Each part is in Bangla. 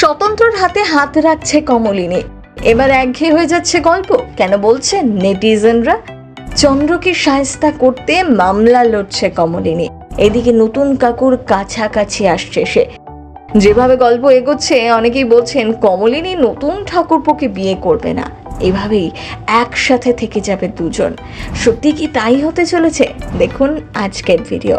স্বতন্ত্রর হাতে হাত রাখছে কমলিনী। এবার একঘেয়ে হয়ে যাচ্ছে গল্প, কেন বলছেন নেটিজেনরা। চন্দ্রকে শায়েস্তা করতে মামলা লড়ছে কমলিনী। এদিকে নতুন কাকুর কাছাকাছি আসছে সে। যেভাবে গল্প এগোচ্ছে অনেকেই বলছেন কমলিনী নতুন ঠাকুরপোকে বিয়ে করবে না, এভাবেই একসাথে থেকে যাবে দুজন। সত্যি কি তাই হতে চলেছে? দেখুন আজকের ভিডিও।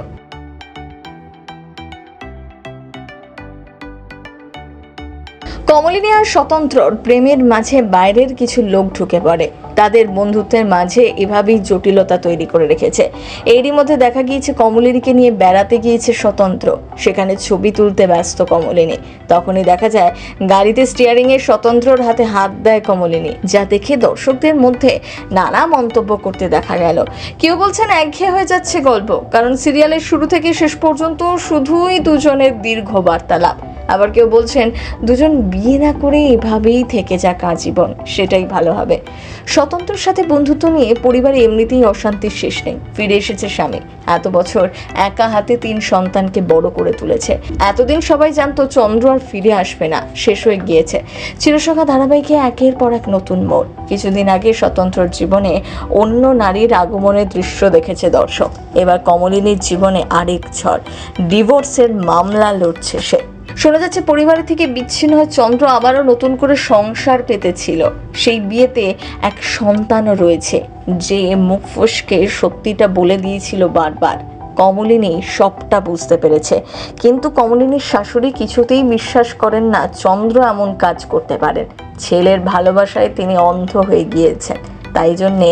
কমলিনী আর স্বতন্ত্রর প্রেমের মাঝে বাইরের কিছু লোক ঢুকে পড়ে। তাদের বন্ধুত্বের মাঝে এভাবেই জটিলতা তৈরি করে রেখেছে। এরই মধ্যে দেখা গিয়েছে কমলিনীকে নিয়ে বেড়াতে গিয়েছে স্বতন্ত্র। সেখানে ছবি তুলতে ব্যস্ত কমলিনী। তখনই দেখা যায় গাড়িতে স্টিয়ারিং এর স্বতন্ত্রর হাতে হাত দেয় কমলিনী, যা দেখে দর্শকদের মধ্যে নানা মন্তব্য করতে দেখা গেল। কেউ বলছেন একঘেয়ে হয়ে যাচ্ছে গল্প, কারণ সিরিয়ালের শুরু থেকে শেষ পর্যন্ত শুধুই দুজনের দীর্ঘ বার্তালাপ। আবার কেউ বলছেন দুজন বিয়ে না করে এভাবেই থেকে যাক আজীবন, সেটাই ভালো হবে। স্বতন্ত্রের সাথে বন্ধুত্ব নিয়ে পরিবারে এমনিতেই অশান্তির শেষ নেই। ফিরে এসেছে স্বামী, এত বছর একা হাতে 3 সন্তানকে বড় করে তুলেছে। এতদিন সবাই জানতো চন্দ্র আর ফিরে আসবে না, শেষ হয়ে গিয়েছে। চিরসখা ধারাবাহিকে একের পর এক নতুন মোড়। কিছুদিন আগে স্বতন্ত্রর জীবনে অন্য নারীর আগমনের দৃশ্য দেখেছে দর্শক। এবার কমলিনীর জীবনে আরেক ঝড়, ডিভোর্সের মামলা লড়ছে সে। শোনা যাচ্ছে পরিবারের থেকে বিচ্ছিন্ন হয়ে চন্দ্র আবারও নতুন করে সংসার পেতেছিল। সেই বিয়েতে এক সন্তানও রয়েছে, যে মুখ ফসকে সত্যিটা বলে দিয়েছিল বারবার। কমলিনী সবটা বুঝতে পেরেছে, কিন্তু কমলিনীর শাশুড়ি কিছুতেই বিশ্বাস করেন না চন্দ্র এমন কাজ করতে পারেন। ছেলের ভালোবাসায় তিনি অন্ধ হয়ে গিয়েছেন, তাই জন্যে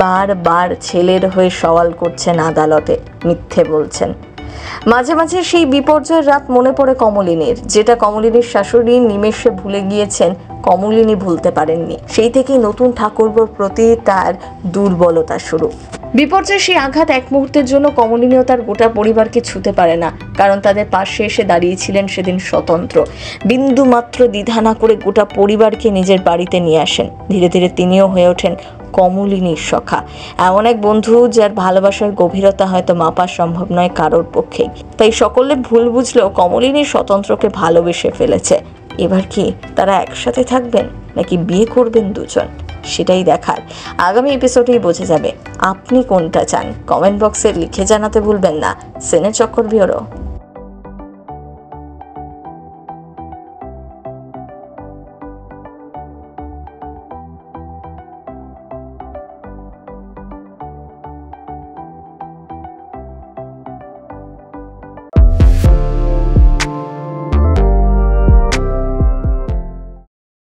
বারবার ছেলের হয়ে সওয়াল করছেন আদালতে, মিথ্যে বলছেন। মাঝে মাঝে সেই বিপর্যয়ের রাত মনে পড়ে কমলিনীর, যেটা কমলিনীর শাশুড়ি নিমেষে ভুলে গিয়েছেন, কমলিনী ভুলতে পারেননি। সেই থেকেই নতুন ঠাকুরপোর প্রতি তার দুর্বলতা শুরু। বিপর্যয়ের সেই আঘাত এক মুহূর্তের জন্য কমলিনীও তার গোটা পরিবারকে ছুঁতে পারে না, কারণ তাদের পাশে এসে দাঁড়িয়েছিলেন সেদিন স্বতন্ত্র। বিন্দু মাত্র দ্বিধা না করে গোটা পরিবারকে নিজের বাড়িতে নিয়ে আসেন। ধীরে ধীরে তিনিও হয়ে ওঠেন কমলিনীর সখা, এমন এক বন্ধু যার ভালোবাসার গভীরতা হয়তো মাপা সম্ভব নয় কারোর পক্ষেই। তাই সকলে ভুল বুঝলেও কমলিনী স্বতন্ত্রকে ভালোবেসে ফেলেছে। এবার কি তারা একসাথে থাকবেন নাকি বিয়ে করবেন দুজন, সেটাই দেখার। আগামী এপিসোডেই বোঝা যাবে। আপনি কোনটা চান? কমেন্ট বক্সে লিখে জানাতে ভুলবেন না। সিনে চক্কর ব্যুরো।